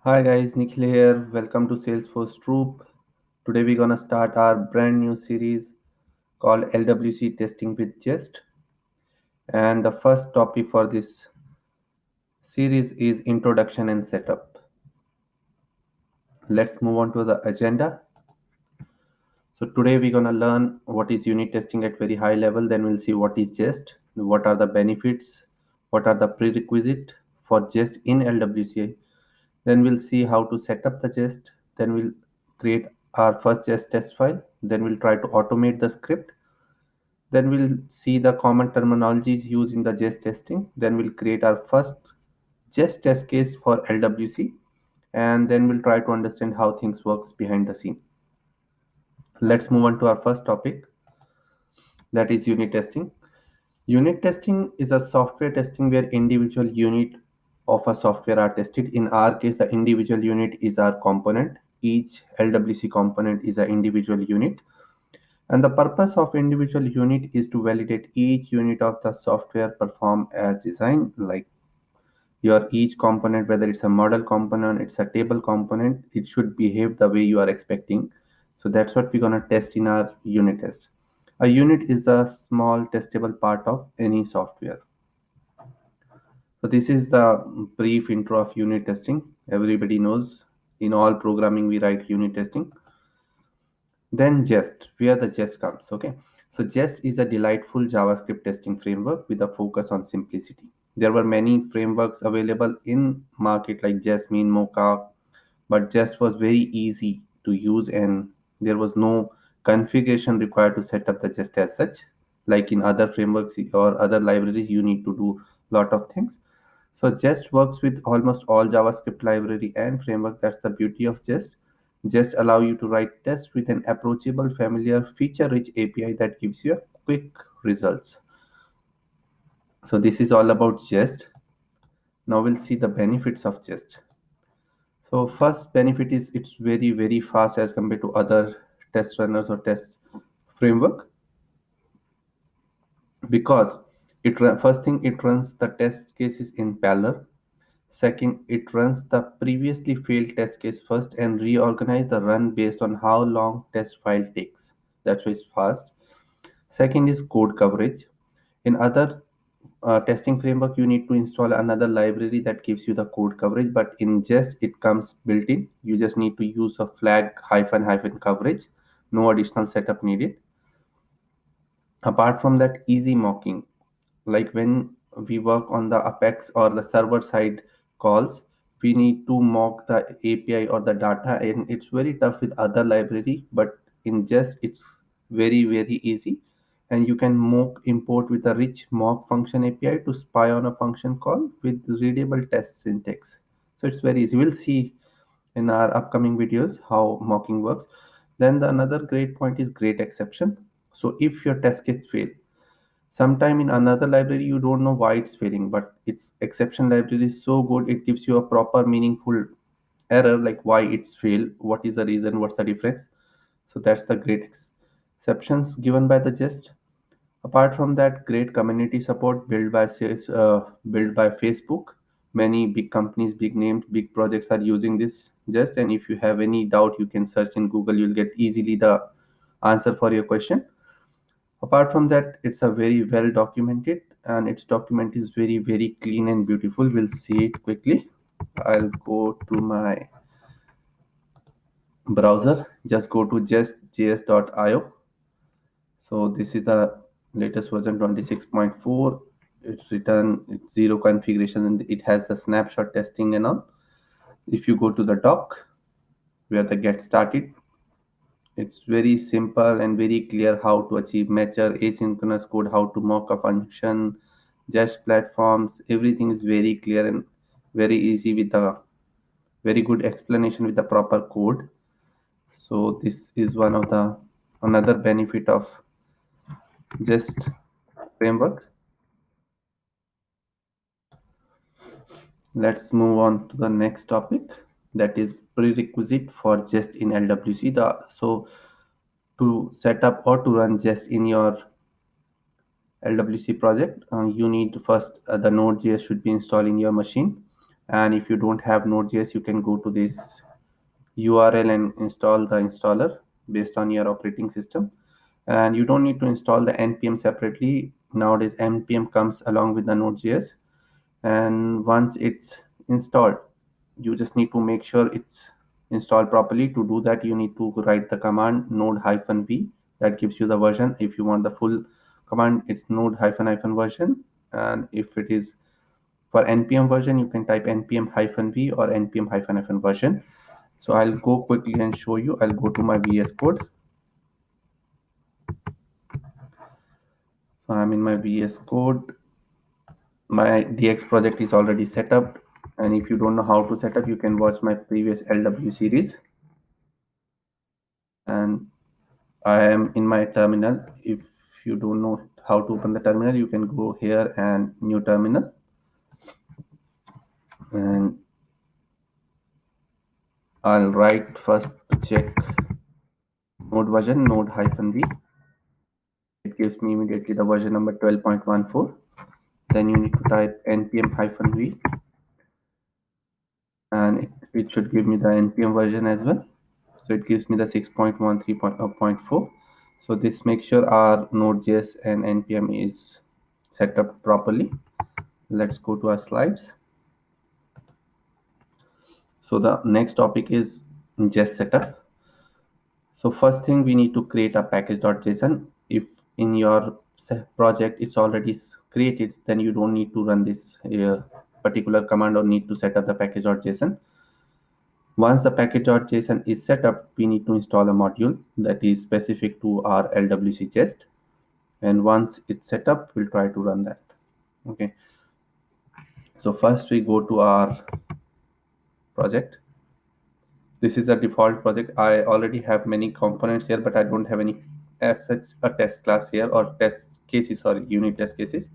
Hi guys, Nikhil here. Welcome to Salesforce Troop. Today we're gonna start our brand new series called LWC Testing with Jest. And the first topic for this series is introduction and setup. Let's move on to the agenda. So today we're gonna learn what is unit testing at very high level. Then we'll see what is Jest, what are the benefits, what are the prerequisite for Jest in LWC. Then we'll see how to set up the jest. Then we'll create our first jest test file. Then we'll try to automate the script. Then we'll see the common terminologies used in the jest testing. Then we'll create our first jest test case for LWC. And then we'll try to understand how things works behind the scene. Let's move on to our first topic, that is unit testing. Unit testing is a software testing where individual unit of a software are tested. In our case, the individual unit is our component. Each LWC component is an individual unit. And the purpose of individual unit is to validate each unit of the software perform as designed, like your each component, whether it's a model component, it's a table component, it should behave the way you are expecting. So that's what we're going to test in our unit test. A unit is a small testable part of any software. So this is the brief intro of unit testing. Everybody knows in all programming we write unit testing. Then Jest, where the Jest comes. Okay, so Jest is a delightful JavaScript testing framework with a focus on simplicity. There were many frameworks available in market like Jasmine, Mocha, but Jest was very easy to use and there was no configuration required to set up the Jest as such. Like in other frameworks or other libraries, you need to do lot of things. So Jest works with almost all JavaScript library and framework. That's the beauty of Jest. Just allow you to write tests with an approachable, familiar, feature-rich API that gives you quick results. So this is all about Jest. Now we'll see the benefits of Jest. So first benefit is it's very fast as compared to other test runners or test framework because first thing it runs the test cases in parallel. Second, it runs the previously failed test case first and reorganize the run based on how long test file takes. That's why it's fast. Second is code coverage. In other testing framework, you need to install another library that gives you the code coverage, but in Jest it comes built in. You just need to use a flag hyphen coverage. No additional setup needed. Apart from that, easy mocking, like when we work on the apex or the server side calls, we need to mock the API or the data, and it's very tough with other library, but in Jest it's very easy, and you can mock import with a rich mock function API to spy on a function call with readable test syntax. So it's very easy. We'll see in our upcoming videos how mocking works. Then the another great point is great exception. So if your test case fail sometime in another library, you don't know why it's failing, but its exception library is so good, it gives you a proper meaningful error, like why it's failed, what is the reason, what's the difference. So that's the great exceptions given by the Jest. Apart from that, great community support built by Facebook. Many big companies, big names, big projects are using this Jest, and if you have any doubt, you can search in Google, you'll get easily the answer for your question. Apart from that, it's a very well documented and its document is very clean and beautiful. We'll see it quickly. I'll go to my browser. Just go to justjs.io. So this is the latest version 26.4. It's written it's zero configuration and it has the snapshot testing and all. If you go to the doc where the get started, it's very simple and very clear how to achieve mature asynchronous code, how to mock a function, just platforms. Everything is very clear and very easy with a very good explanation with the proper code. So this is one of the another benefit of Jest framework. Let's move on to the next topic, that is prerequisite for Jest in LWC. So to set up or to run Jest in your LWC project, you need first the Node.js should be installed in your machine. And if you don't have Node.js, you can go to this URL and install the installer based on your operating system. And you don't need to install the npm separately. Nowadays npm comes along with the Node.js, and once it's installed, you just need to make sure it's installed properly. To do that, you need to write the command node-v. That gives you the version. If you want the full command, it's node-version. And if it is for npm version, you can type npm-v or npm-version. So I'll go quickly and show you. I'll go to my VS Code. So I'm in my VS Code. My DX project is already set up. And if you don't know how to set up, you can watch my previous LW series. And I am in my terminal. If you don't know how to open the terminal, you can go here and new terminal. And I'll write first to check node version, node-v. It gives me immediately the version number 12.14. Then you need to type npm-v, and it should give me the npm version as well. So it gives me the 6.13.4. So this makes sure our Node.js and npm is set up properly. Let's go to our slides. So the next topic is Jest setup. So first thing, we need to create a package.json. If in your project it's already created, then you don't need to run this particular command or need to set up the package.json. Once the package.json is set up, we need to install a module that is specific to our LWC Jest. And once it's set up, we'll try to run that. Okay. So first we go to our project. This is a default project. I already have many components here, but I don't have any as such a test class here, or test cases, or unit test cases.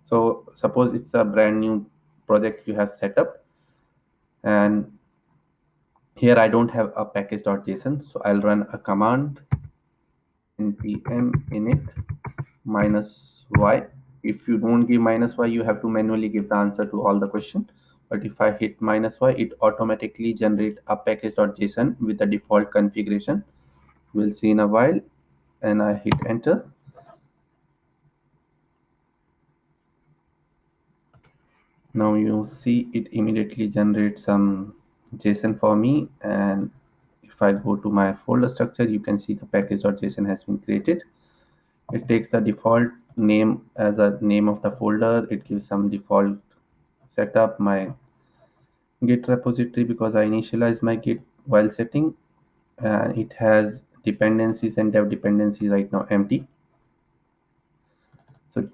So suppose it's a brand new project you have set up, and here I don't have a package.json. So I'll run a command npm init -y. If you don't give -y, you have to manually give the answer to all the question. But if I hit -y, it automatically generates a package.json with the default configuration. We'll see in a while. And I hit enter. Now you see it immediately generates some JSON for me. And if I go to my folder structure, you can see the package.json has been created. It takes the default name as a name of the folder. It gives some default setup, my Git repository, because I initialized my Git while setting. It has dependencies and dev dependencies right now empty. So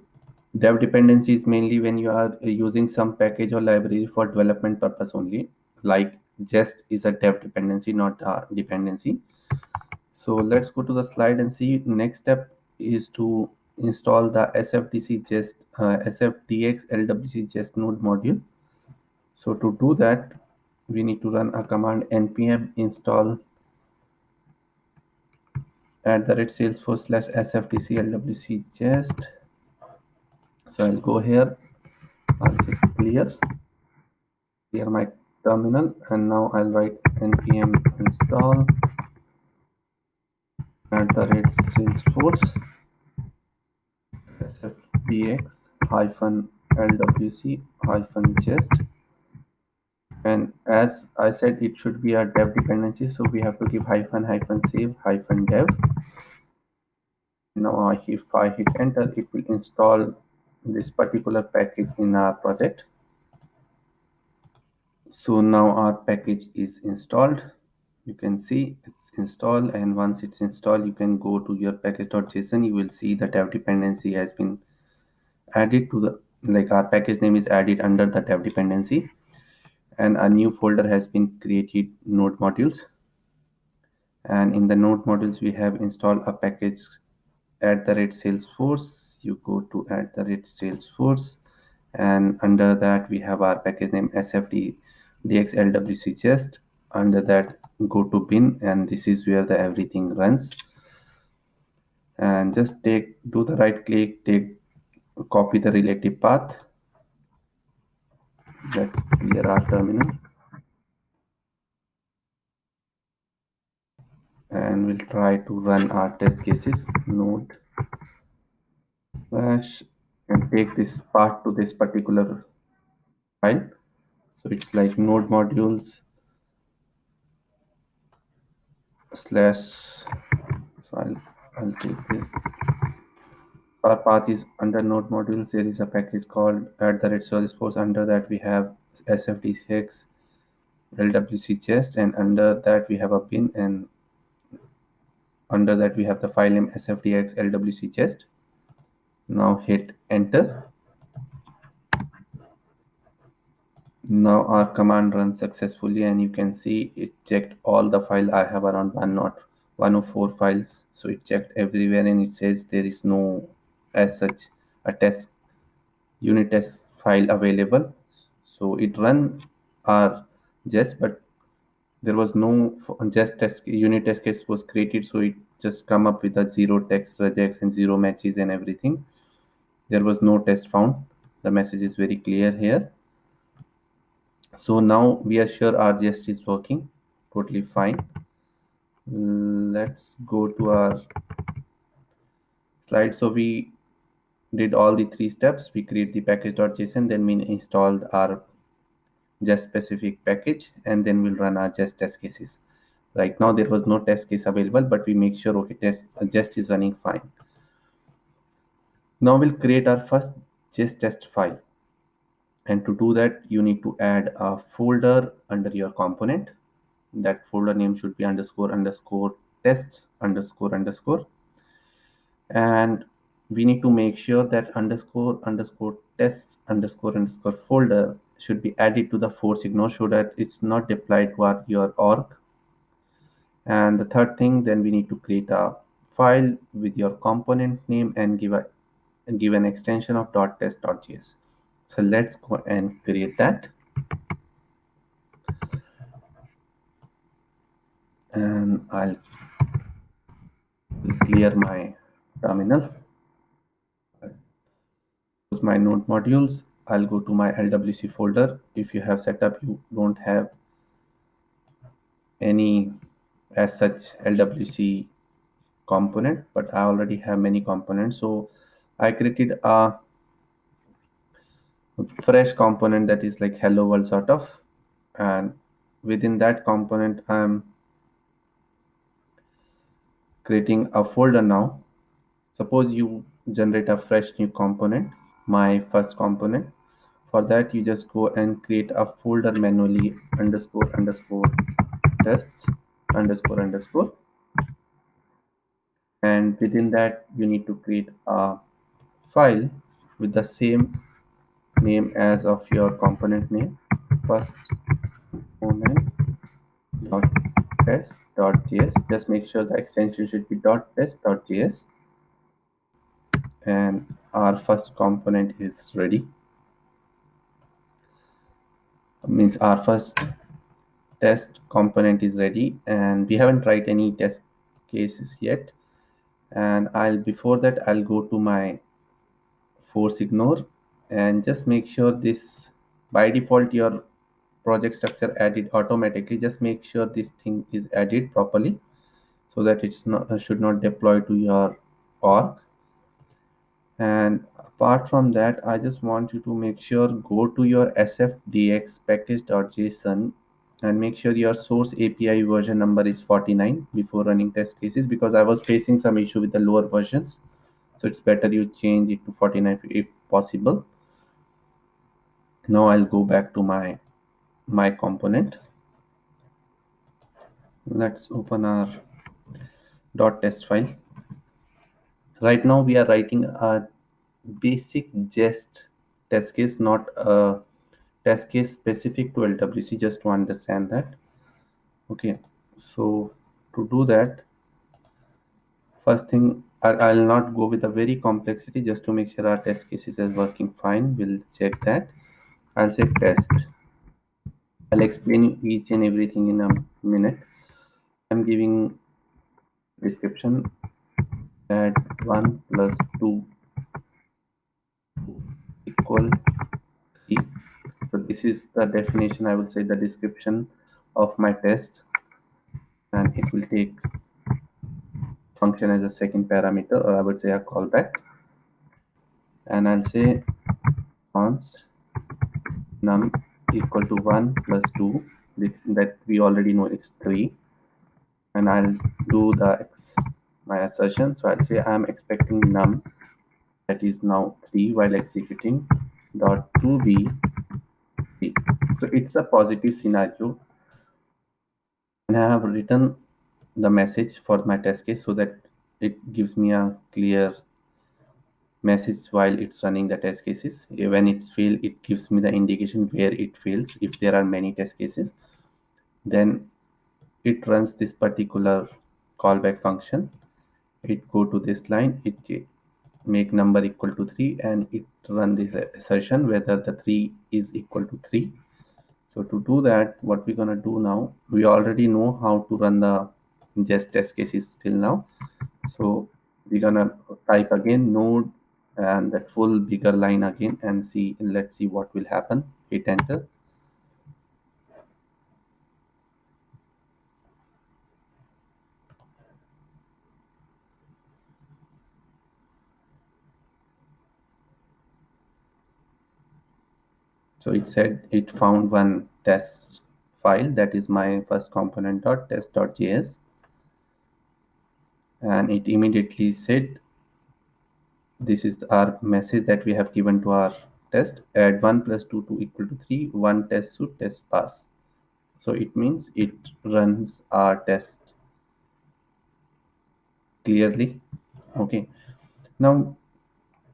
dev dependency is mainly when you are using some package or library for development purpose only. Like Jest is a dev dependency, not a dependency. So let's go to the slide and see. Next step is to install the SFDC Jest, SFDX LWC Jest node module. So to do that, we need to run a command npm install @salesforce/sfdc lwc Jest. So I'll go here. I'll say clear my terminal, and now I'll write npm install @salesforce sfdx lwc Jest. And as I said, it should be a dev dependency, so we have to give --save -dev. Now if I hit enter, it will install this particular package in our project. So now our package is installed. You can see it's installed, and once it's installed, you can go to your package.json. You will see the dev dependency has been added to the, like, our package name is added under the dev dependency, and a new folder has been created, node modules. And in the node modules, we have installed a package @salesforce. You go to @salesforce, and under that we have our package name sfdx lwc Jest. Under that, go to bin, and this is where the everything runs. And just do the right click, copy the relative path, Let's clear our terminal and we'll try to run our test cases. Node slash and take this part to this particular file. So it's like node modules slash. So I'll take this. Our path is under node modules. There is a package called at the red Salesforce. Under that we have sfdx lwc chest, and under that we have a bin, and under that we have the file name sfdx lwc chest. Now hit enter. Now our command runs successfully, and you can see it checked all the file. I have around 104 files, so it checked everywhere, and it says there is no as such a test unit test file available. So it run our jest, but there was no just test unit test case was created, so it just come up with a zero text regex and zero matches and everything. There was no test found. The message is very clear here. So now we are sure our jest is working totally fine. Let's go to our slide. So we did all the three steps. We create the package.json, then we installed our jest specific package, and then we'll run our jest test cases. Right now there was no test case available, but we make sure okay jest is running fine. Now we'll create our first jest test file, and to do that you need to add a folder under your component. That folder name should be underscore underscore tests underscore underscore, and we need to make sure that underscore underscore tests underscore underscore folder should be added to the force ignore so that it's not deployed to your org. And the third thing, then we need to create a file with your component name and give an extension of .test.js. So let's go and create that. And I'll clear my terminal. Close my node modules. I'll go to my LWC folder. If you have set up, you don't have any as such LWC component, but I already have many components. So I created a fresh component that is like hello world sort of, and within that component I'm creating a folder now. Suppose you generate a fresh new component, my first component. For that you just go and create a folder manually underscore underscore tests underscore underscore, and within that you need to create a file with the same name as of your component name, first component dot test.js. Just make sure the extension should be .test.js, and our first component is ready. Means our first test component is ready, and we haven't tried any test cases yet. And before that I'll go to my force ignore and just make sure this, by default your project structure added automatically, just make sure this thing is added properly so that it's not should not deploy to your org. And apart from that, I just want you to make sure go to your sfdx package.json and make sure your source API version number is 49 before running test cases, because I was facing some issue with the lower versions. So it's better you change it to 49 if possible. Now I'll go back to my component. Let's open our .test file. Right now we are writing a basic jest test case, not a test case specific to LWC, just to understand that. Okay, so to do that, first thing, I'll not go with a very complexity, just to make sure our test cases are working fine. We'll check that. I'll say test. I'll explain you each and everything in a minute. I'm giving description that 1 plus 2 equal 3. So this is the definition, I would say the description of my test, and it will take function as a second parameter, or I would say a callback. And I'll say const num equal to 1 plus 2, that we already know it's 3. And I'll do my assertion. So I'll say I'm expecting num, that is now 3, while executing dot to be 3. So it's a positive scenario, and I have written the message for my test case so that it gives me a clear message while it's running the test cases. When it's failed, it gives me the indication where it fails. If there are many test cases, then it runs this particular callback function. It go to this line, it make number equal to 3, and it run this assertion whether the 3 is equal to 3. So to do that, what we're gonna do now, we already know how to run the just test cases till now. So we're gonna type again node and that full bigger line again, and see, let's see what will happen. Hit enter. So it said it found one test file, that is my first component dot test.js, and it immediately said this is our message that we have given to our test: add 1 plus 2 to equal to 3, 1 test should test pass. So it means it runs our test clearly. Okay, now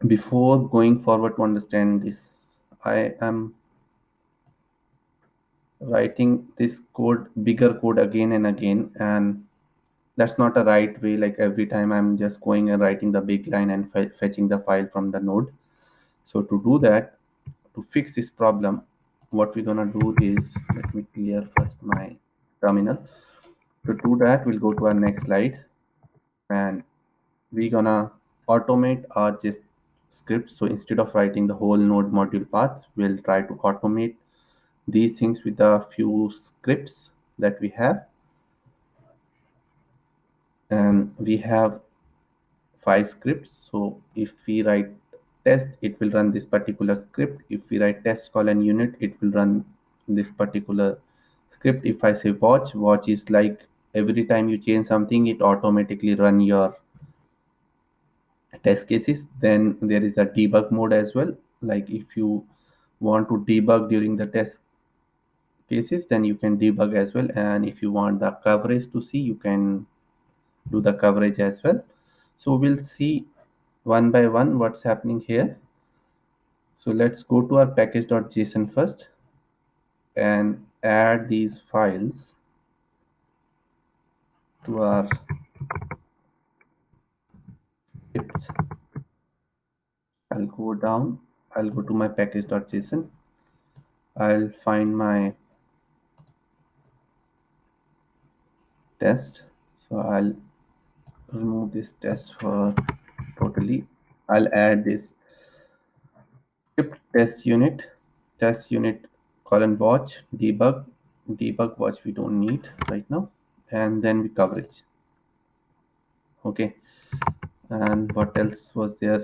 before going forward to understand this, I am writing this code, bigger code again and again, and that's not a right way. Like every time I'm just going and writing the big line and fetching the file from the node. So to do that, to fix this problem, what we're gonna do is, let me clear first my terminal. To do that, we'll go to our next slide, and we're gonna automate our just script. So instead of writing the whole node module path, we'll try to automate these things with a few scripts that we have. And we have 5 scripts. So if we write test, it will run this particular script. If we write test colon unit, it will run this particular script. If I say watch, watch is like every time you change something, it automatically run your test cases. Then there is a debug mode as well. Like if you want to debug during the test cases, then you can debug as well. And if you want the coverage to see, you can do the coverage as well. So we'll see one by one what's happening here. So let's go to our package.json first and add these files to our scripts. I'll go down, I'll go to my package.json. I'll find my test. So I'll remove this test for totally. I'll add this script test unit colon watch debug watch we don't need right now, and then we coverage. Okay, and what else was there?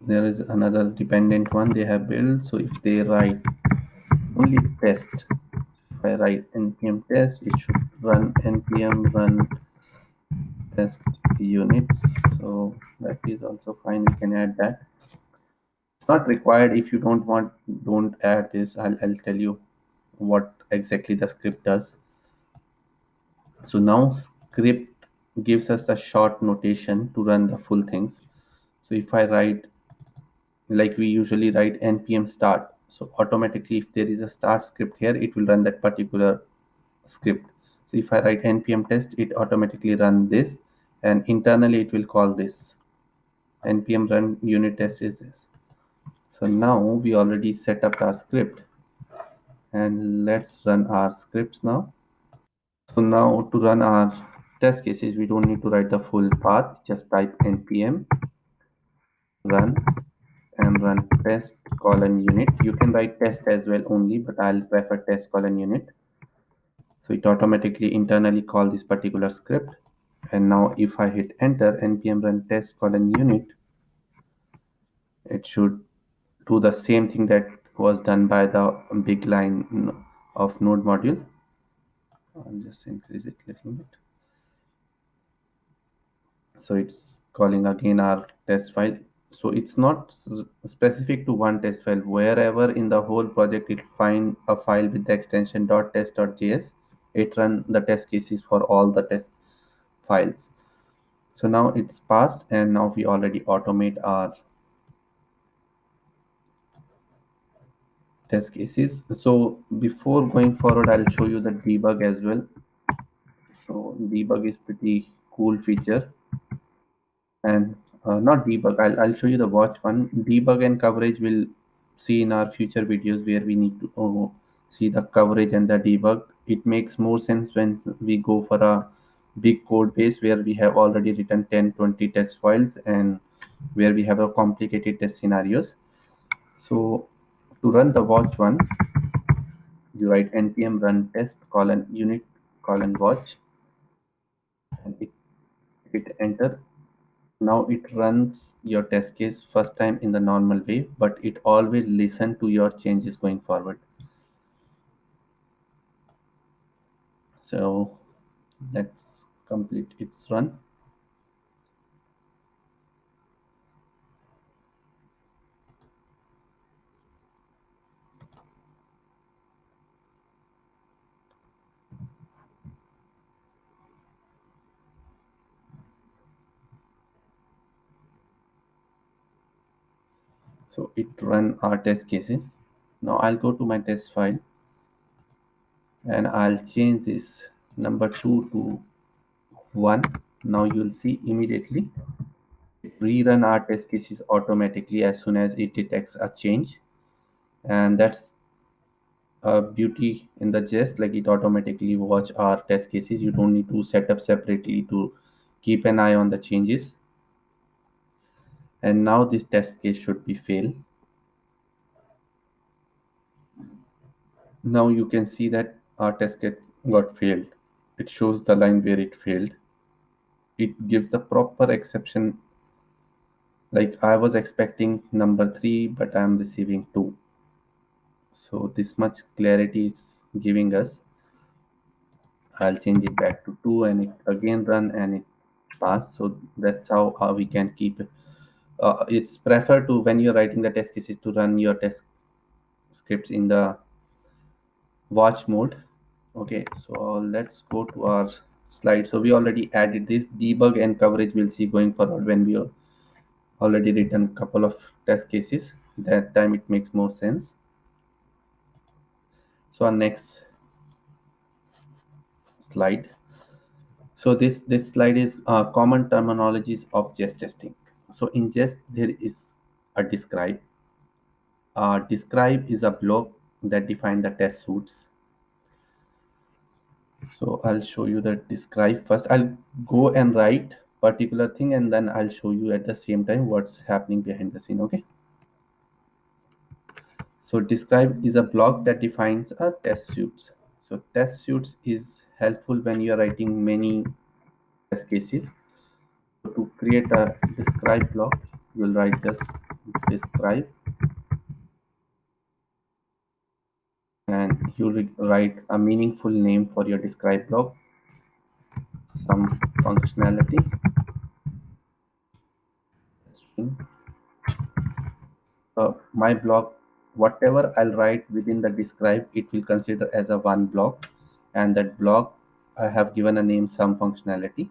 There is another dependent one they have built. So if they write only test, if I write npm test, it should run npm run test units. So that is also fine, we can add that. It's not required. If you don't want, don't add this. I'll tell you what exactly the script does. So now script gives us the short notation to run the full things. So if I write, like we usually write npm start, so automatically if there is a start script here, it will run that particular script. So if I write npm test, it automatically run this, and internally it will call this npm run unit test is this. So now we already set up our script, and let's run our scripts now. So now to run our test cases, we don't need to write the full path, just type npm run and run test colon unit. You can write test as well only, but I'll prefer test colon unit. So it automatically internally call this particular script. And now if I hit enter npm run test colon unit, it should do the same thing that was done by the big line of node module. I'll just increase it a little bit. So it's calling again our test file. So it's not specific to one test file. Wherever in the whole project it find a file with the extension .test.js, it run the test cases for all the test files. So now it's passed, and now we already automate our test cases. So before going forward, I'll show you the debug as well. So debug is pretty cool feature. And not debug, I'll show you the watch one. Debug and coverage will see in our future videos where we need to see the coverage and the debug. It makes more sense when we go for a big code base where we have already written 10-20 test files and where we have a complicated test scenarios. So to run the watch one, you write npm run test colon unit colon watch and hit enter. Now it runs your test case first time in the normal way, but it always listen to your changes going forward. So let's complete its run. So it run our test cases. Now I'll go to my test file and I'll change this number 2 to 1. Now you'll see immediately rerun our test cases automatically as soon as it detects a change. And that's a beauty in the jest, like it automatically watch our test cases. You don't need to set up separately to keep an eye on the changes. And now this test case should be fail. Now you can see that our test case got failed. It shows the line where it failed. It gives the proper exception, like I was expecting number 3 but I am receiving 2. So this much clarity it's giving us. I'll change it back to 2 and it again run and it pass. So that's how we can keep it. It's prefer to, when you're writing the test cases, to run your test scripts in the watch mode. Okay, so let's go to our slide. So we already added this debug and coverage. We'll see going forward when we already written a couple of test cases. That time it makes more sense. So our next slide. So this slide is common terminologies of jest testing. So in jest there is a describe. Describe is a block that define the test suits. So I'll show you the describe first. I'll go and write particular thing and then I'll show you at the same time what's happening behind the scene. Okay. So describe is a block that defines a test suits. So test suits is helpful when you're writing many test cases. So to create a describe block, you'll write this describe and you'll write a meaningful name for your describe block, some functionality string. My block, whatever I'll write within the describe, it will consider as a one block, and that block I have given a name some functionality.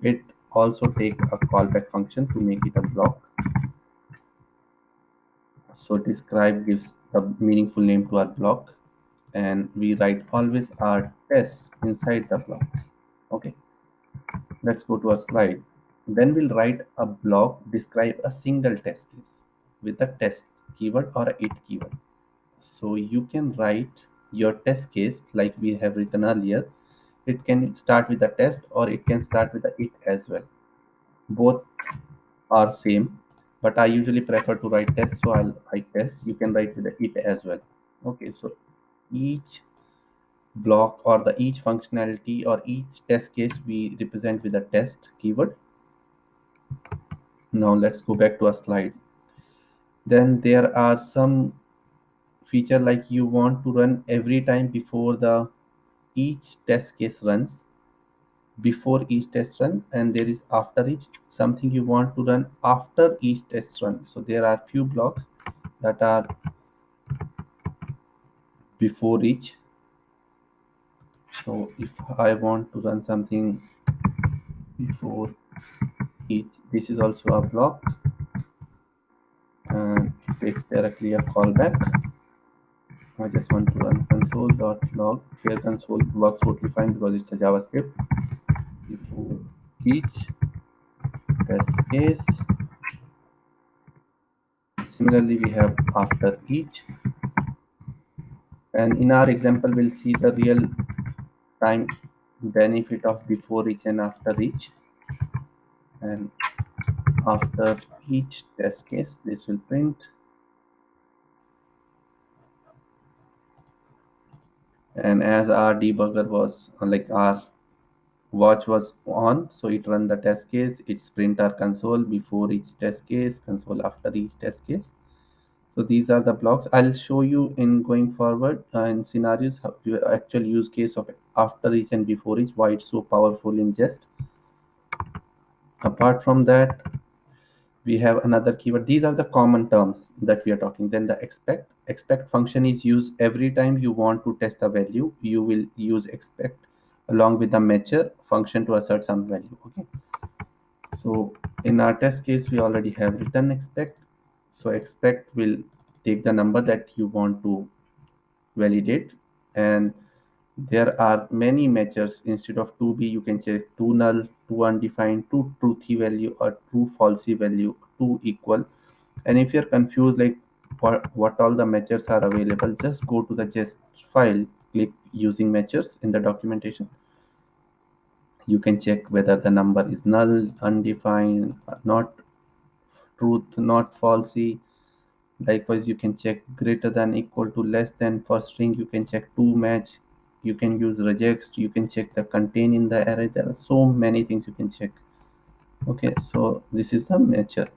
It also take a callback function to make it a block. So describe gives a meaningful name to our block, and we write always our tests inside the blocks. Okay, let's go to our slide. Then we'll write a block describe a single test case with a test keyword or a it keyword. So you can write your test case like we have written earlier. It can start with a test or it can start with a it as well. Both are same. but I usually prefer to write test, so I'll write test. You can write with the it as well. Okay, so each block or the each functionality or each test case we represent with a test keyword. Now let's go back to a slide. Then there are some feature like you want to run every time before the each test case runs, before each test run, and there is after each something you want to run after each test run. So there are few blocks that are before each. So if I want to run something before each, this is also a block, and it takes directly a callback. I just want to run console.log. Here console works totally fine because it's a JavaScript. Before each test case. Similarly, we have after each. And in our example, we'll see the real time benefit of before each and after each. And after each test case, this will print. And as our debugger was like our watch was on, so it run the test case, it's print our console before each test case, console after each test case. So these are the blocks. I'll show you in going forward in scenarios how actual use case of after each and before each, why it's so powerful in jest. Apart from that, we have another keyword. These are the common terms that we are talking. Then the expect function is used every time you want to test a value. You will use expect along with the matcher function to assert some value. Okay, so in our test case we already have written expect. So expect will take the number that you want to validate, and there are many matchers. Instead of 2b you can check 2 null, 2 undefined, 2 truthy value, or 2 falsy value, 2 equal. And if you're confused like what all the matchers are available, just go to the jest file, click using matchers in the documentation. You can check whether the number is null, undefined, not truth, not falsy. Likewise, you can check greater than equal to less than. For string you can check to match. You can use regex. You can check the contain in the array. There are so many things you can check. Okay, so this is the matcher.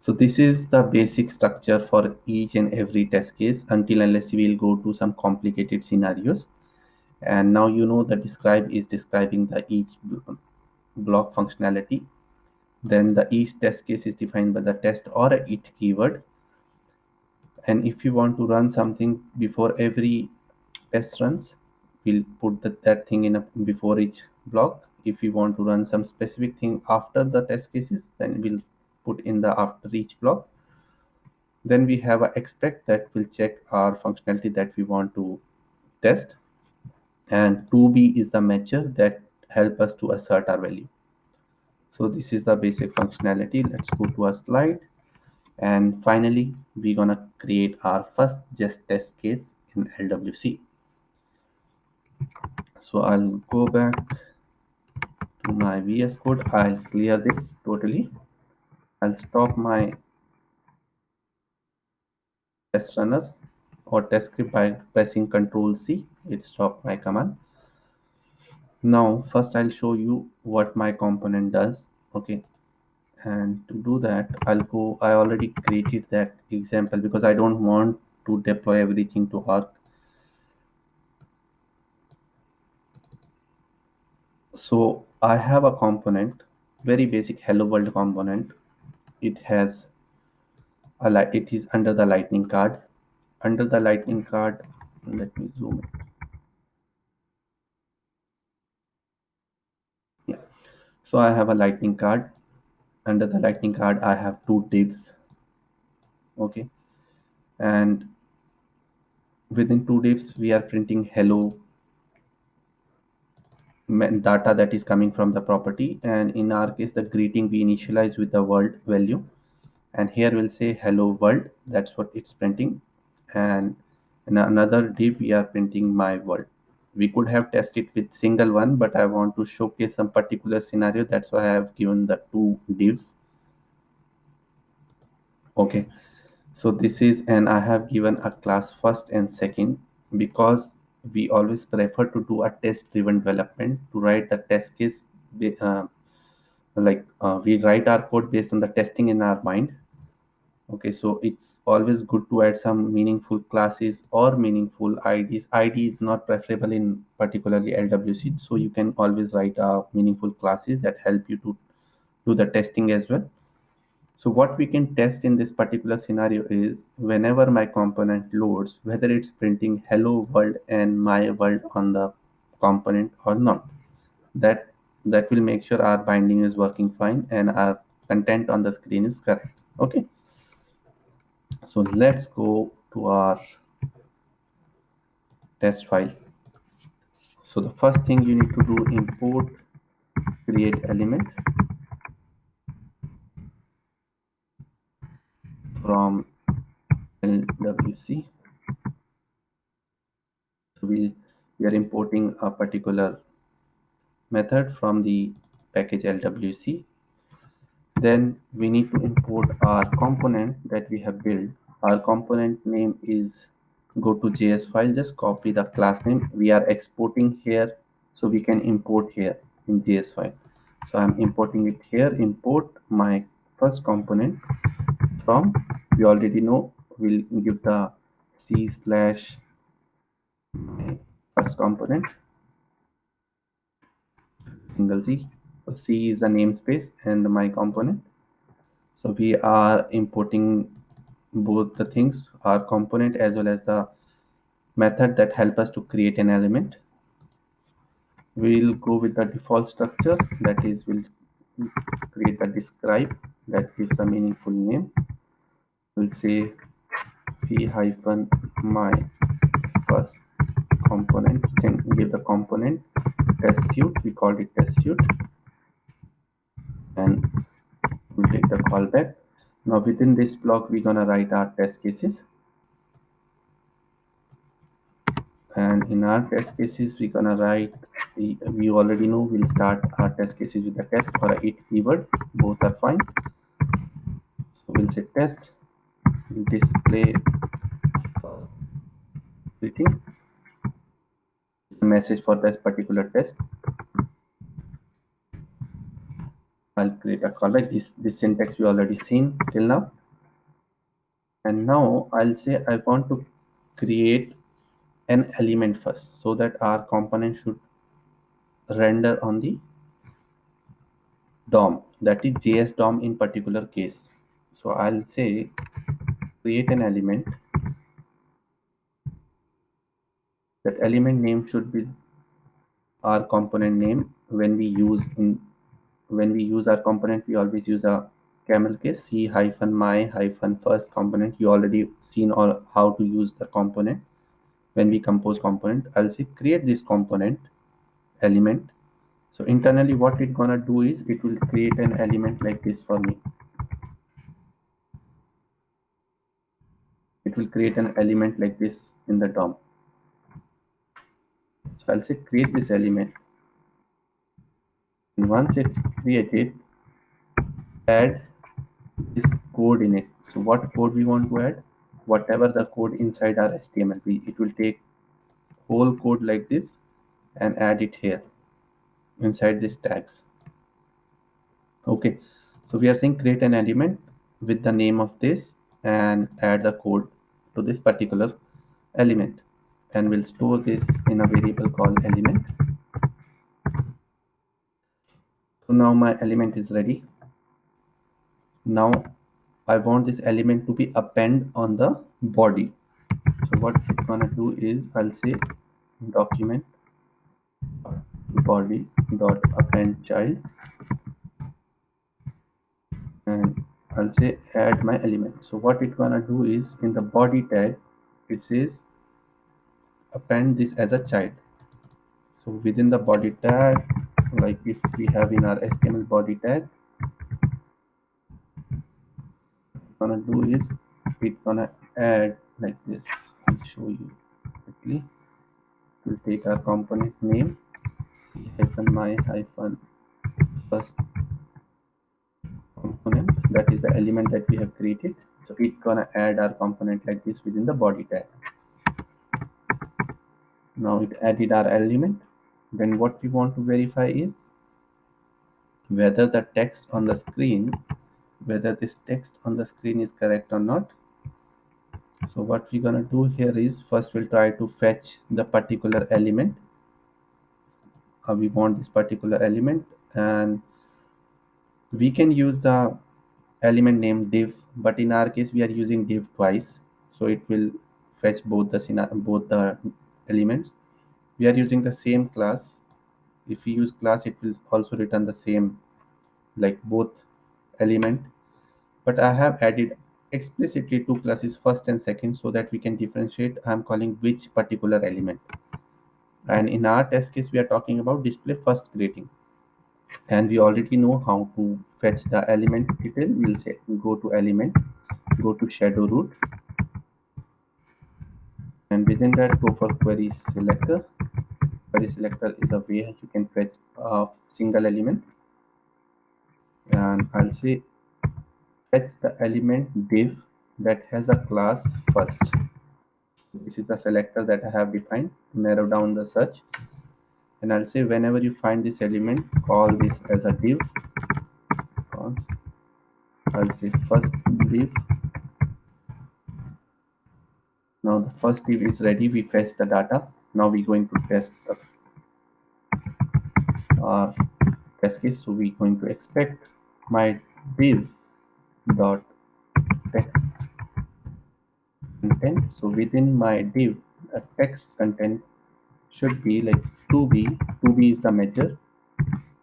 So this is the basic structure for each and every test case, until unless we will go to some complicated scenarios. And now you know the describe is describing the each block functionality. Then the each test case is defined by the test or a it keyword. And if you want to run something before every test runs, we'll put that thing in a before each block. If we want to run some specific thing after the test cases, then we'll put in the after each block. Then we have a expect that will check our functionality that we want to test, and 2b is the matcher that help us to assert our value. So this is the basic functionality. Let's go to a slide. And finally, we're gonna create our first just test case in LWC. So I'll go back to my VS Code. I'll clear this totally. I'll stop my test runner or test script by pressing Ctrl C. It stopped my command. Now first I'll show you what my component does. Okay, and to do that I already created that example because I don't want to deploy everything to Arc. So I have a component, very basic hello world component. It has it is under the lightning card. Under the lightning card, let me zoom it. Yeah, so I have a lightning card. Under the lightning card I have two divs. Okay, and within two divs we are printing hello data that is coming from the property, and in our case the greeting we initialize with the world value, and here we'll say hello world. That's what it's printing. And in another div we are printing my world. We could have tested with single one, but I want to showcase some particular scenario. That's why I have given the two divs. Okay, so this is, and I have given a class first and second, because we always prefer to do a test driven development, to write the test case, we write our code based on the testing in our mind. Okay, so it's always good to add some meaningful classes or meaningful IDs. ID is not preferable in particularly LWC, so you can always write meaningful classes that help you to do the testing as well. So what we can test in this particular scenario is whenever my component loads, whether it's printing hello world and my world on the component or not. That that will make sure our binding is working fine and our content on the screen is correct. Okay, so let's go to our test file. So the first thing you need to do, import create element from LWC. So we are importing a particular method from the package LWC. Then we need to import our component that we have built. Our component name is, go to JS file, just copy the class name. We are exporting here, so we can import here in JS file. So I'm importing it here. Import my first component from, we already know, we'll give the C slash my first component, single C. So C is the namespace and my component. So we are importing both the things, our component as well as the method that help us to create an element. We'll go with the default structure, that is, we'll create a describe that gives a meaningful name. We'll say C hyphen my first component. You can give the component test suite, we called it test suite, and we'll take the callback. Now within this block we're gonna write our test cases, and in our test cases we're gonna write, we already know we'll start our test cases with the test or a it keyword, both are fine. So we'll say test display first greeting, the message for this particular test. I'll create a callback. This syntax we already seen till now. And now I'll say I want to create an element first, so that our component should render on the DOM, that is JS DOM in particular case. So I'll say create an element. That element name should be our component name. When we use our component, we always use a camel case, C hyphen my hyphen first component. You already seen all how to use the component when we compose component. I'll say create this component element. So internally what it gonna do is it will create an element like this for me. It will create an element like this in the DOM. So I'll say create this element, and once it's created, add this code in it. So what code we want to add? Whatever the code inside our HTML, it will take whole code like this and add it here inside these tags. Okay, so we are saying create an element with the name of this and add the code to this particular element, and we'll store this in a variable called element. So now my element is ready. Now I want this element to be append on the body. So what it's gonna do is I'll say document body dot append child, and I'll say add my element. So what it's gonna do is in the body tag it says append this as a child. So within the body tag, like if we have in our HTML body tag, gonna do is it's gonna add like this. I'll show you quickly. We'll take our component name c hyphen my hyphen first component, that is the element that we have created. So it's gonna add our component like this within the body tag. Now it added our element. Then what we want to verify is whether the text on the screen, whether this text on the screen is correct or not. So what we're gonna do here is first we'll try to fetch the particular element. We want this particular element, and we can use the element name div, but in our case we are using div twice, so it will fetch both the both the elements. We are using the same class. If we use class, it will also return the same, like both element. But I have added explicitly two classes, first and second, so that we can differentiate I'm calling which particular element. And in our test case we are talking about display first greeting, and we already know how to fetch the element detail. We'll say go to element, go to shadow root, and within that go for query selector. Query selector is a way you can fetch a single element, and I'll say fetch the element div that has a class first. This is the selector that I have defined to narrow down the search, and I'll say whenever you find this element, call this as a div. I'll say first div. Now the first div is ready. We fetch the data. Now we're going to test our test case. So we're going to expect my div dot text content. So within my div, the text content should be like 2b. 2b is the measure.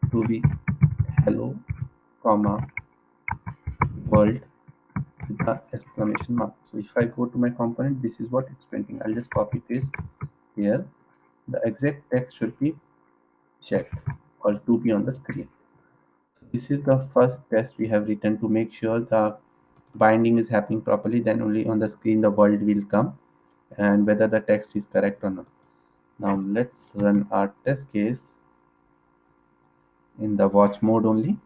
2b hello, comma world with the exclamation mark. So if I go to my component, this is what it's printing. I'll just copy paste here. The exact text should be checked or to be on the screen. This is the first test we have written to make sure the binding is happening properly. Then only on the screen the world will come and whether the text is correct or not. Now let's run our test case in the watch mode only.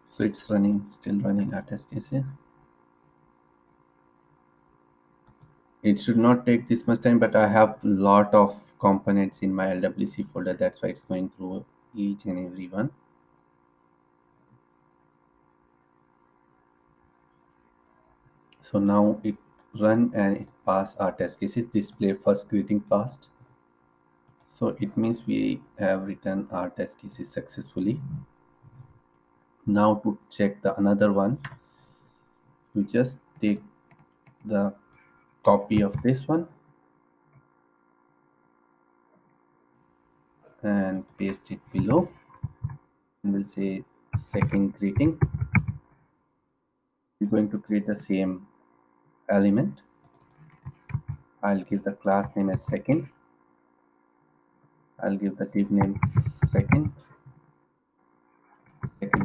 So it's running, still running our test case here. It should not take this much time, but I have a lot of components in my LWC folder. That's why it's going through each and every one. So now it run and it pass our test cases. Display first greeting passed. So it means we have written our test cases successfully. Now to check the another one, we just take the copy of this one and paste it below, and we'll say second greeting. We're going to create the same element. I'll give the class name as second. I'll give the div name second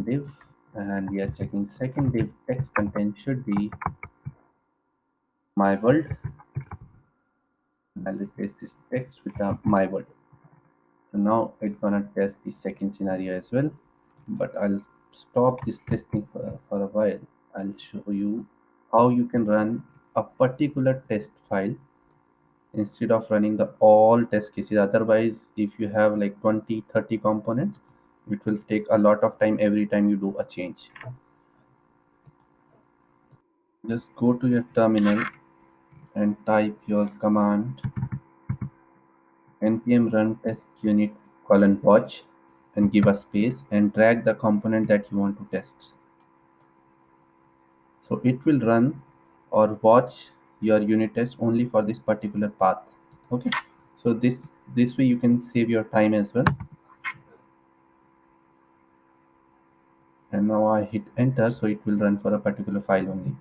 div, and we are checking second div text content should be my world. I'll replace this text with the my world. So now it's gonna test the second scenario as well, but I'll stop this testing for a while. I'll show you how you can run a particular test file instead of running the all test cases. Otherwise, if you have like 20-30 components, it will take a lot of time every time you do a change. Just go to your terminal and type your command npm run test unit watch and give a space and drag the component that you want to test. So it will run or watch your unit test only for this particular path. Okay, so this way you can save your time as well. And now I hit enter, so it will run for a particular file only.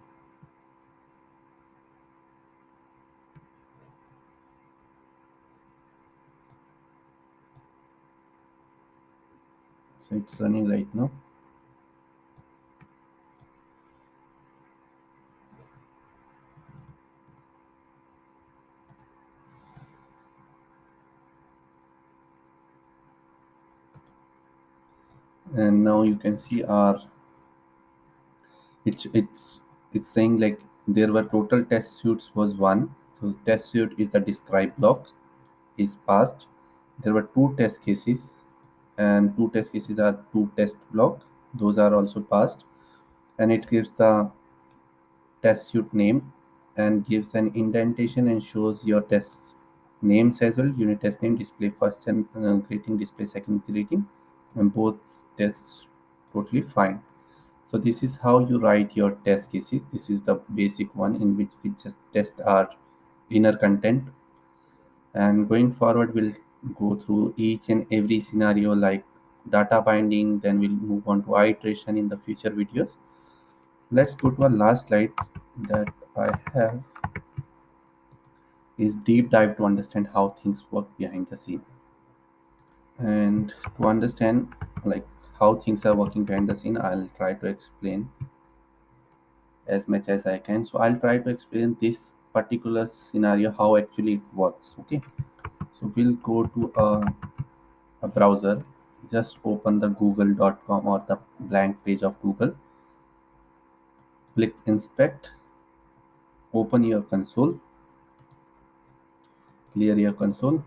So it's running right now. And now you can see our it's it's it's saying like there were total test suits was one. So test suit is the describe block is passed. There were two test cases, and two test cases are two test block. Those are also passed, and it gives the test suite name and gives an indentation and shows your test names as well. Unit test name display first and greeting display second greeting, and both tests totally fine. So this is how you write your test cases. This is the basic one in which we just test our inner content, and going forward we'll go through each and every scenario like data binding, then we'll move on to iteration in the future videos. Let's go to our last slide that I have is deep dive to understand how things work behind the scene. And to understand like how things are working behind the scene, I'll try to explain as much as I can. So I'll try to explain this particular scenario how actually it works. Okay, so we'll go to a browser. Just open the google.com or the blank page of Google. Click inspect, open your console, clear your console.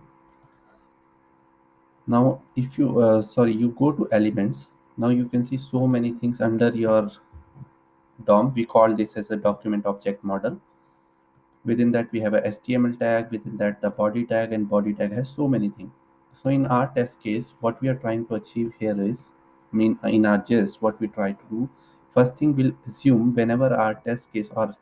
Now if you sorry, you go to elements. Now you can see so many things under your DOM. We call this as a document object model. Within that we have a HTML tag, within that the body tag, and body tag has so many things. So in our test case, what we are trying to achieve here is, I mean in our jest, what we try to do, first thing we'll assume whenever our test case or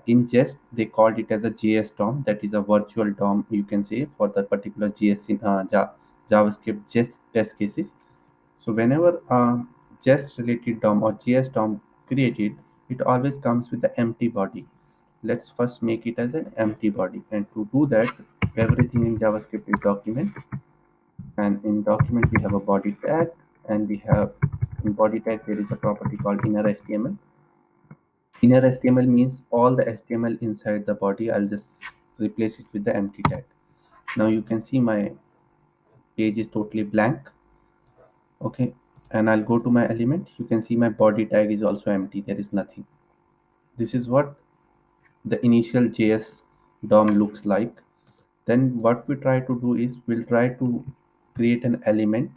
in jest they called it as a JS DOM, that is a virtual DOM you can say for the particular JS in JavaScript jest test cases. So whenever jest related DOM or JS DOM created, it always comes with the empty body. Let's first make it as an empty body, and to do that everything in JavaScript is document, and in document we have a body tag, and we have in body tag there is a property called inner HTML. Inner HTML means all the HTML inside the body. I'll just replace it with the empty tag. Now you can see my page is totally blank. Okay, and I'll go to my element. You can see my body tag is also empty, there is nothing. This is what the initial JS DOM looks like. Then what we try to do is we'll try to create an element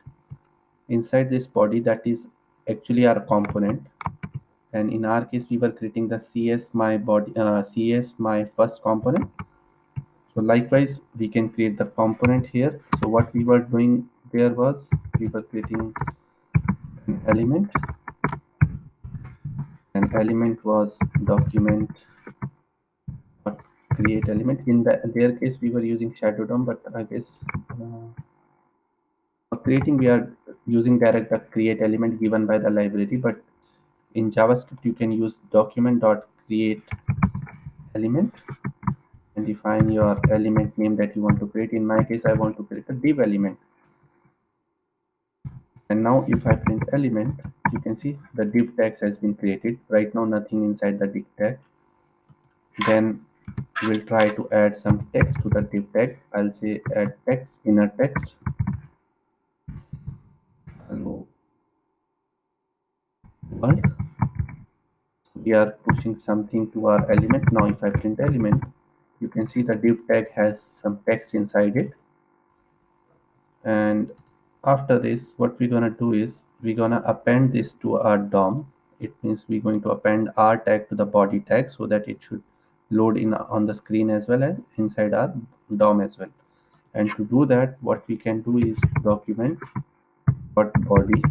inside this body that is actually our component. And in our case we were creating the cs my first component. So likewise we can create the component here. So what we were doing there was we were creating an element, and element was document create element. In their case we were using shadow DOM, but I guess for creating we are using direct the create element given by the library. But in JavaScript you can use document dot create element and define your element name that you want to create. In my case I want to create a div element, and now if I print element, you can see the div tags has been created. Right now nothing inside the div tag. Then we'll try to add some text to the div tag. I'll say add text, inner text, hello world. We are pushing something to our element. Now if I print element, you can see the div tag has some text inside it. And after this what we're gonna do is we're gonna append this to our DOM. It means we're going to append our tag to the body tag so that it should load in on the screen as well as inside our DOM as well. And to do that what we can do is document dot body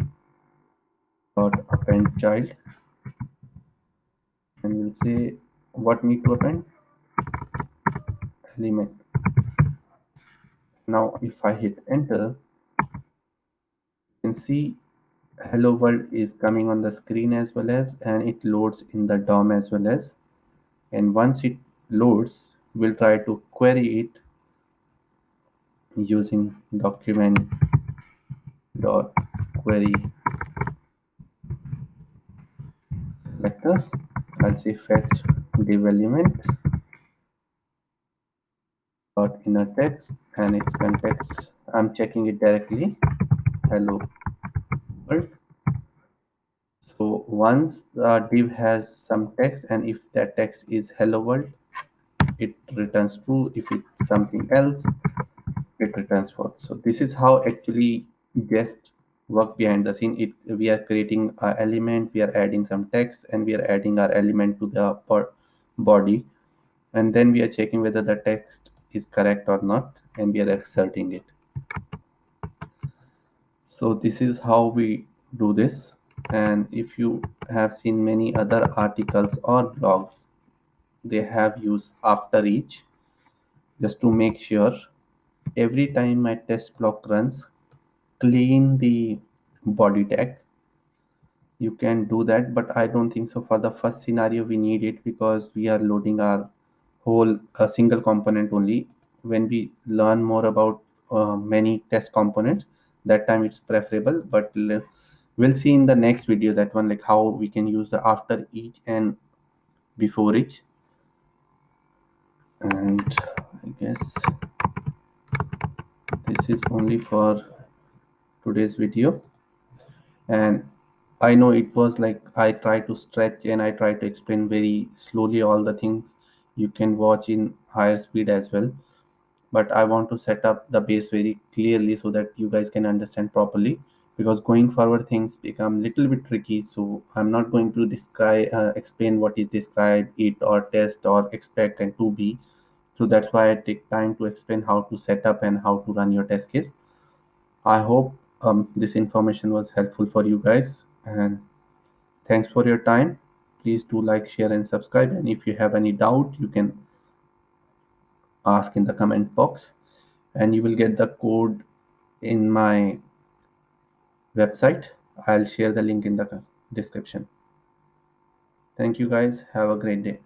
dot append child, and we'll say what need to append element. Now if I hit enter, you can see hello world is coming on the screen as well as, and it loads in the DOM as well as. And once it loads we'll try to query it using document dot query selector. I'll say fetch div element dot inner text, and its context I'm checking it directly hello world. So once the div has some text, and if that text is hello world, it returns true. If it's something else, it returns false. So this is how actually just work behind the scene. It We are creating an element, we are adding some text, and we are adding our element to the body, and then we are checking whether the text is correct or not, and we are exerting it. So this is how we do this. And if you have seen many other articles or blogs, they have used after each, just to make sure every time my test block runs, clean the body tag. You can do that, but I don't think so. For the first scenario we need it, because we are loading our whole a single component only. When we learn more about many test components, that time it's preferable. But we'll see in the next video that one, like how we can use the after each and before each. And I guess this is only for today's video. And I know it was like I try to stretch and I try to explain very slowly all the things. You can watch in higher speed as well, but I want to set up the base very clearly so that you guys can understand properly, because going forward things become little bit tricky. So I'm not going to describe explain what is describe it or test or expect and to be. So that's why I take time to explain how to set up and how to run your test case. I hope this information was helpful for you guys, and thanks for your time. Please do like, share, and subscribe. And if you have any doubt, you can ask in the comment box, and you will get the code in my website. I'll share the link in the description. Thank you guys. Have a great day.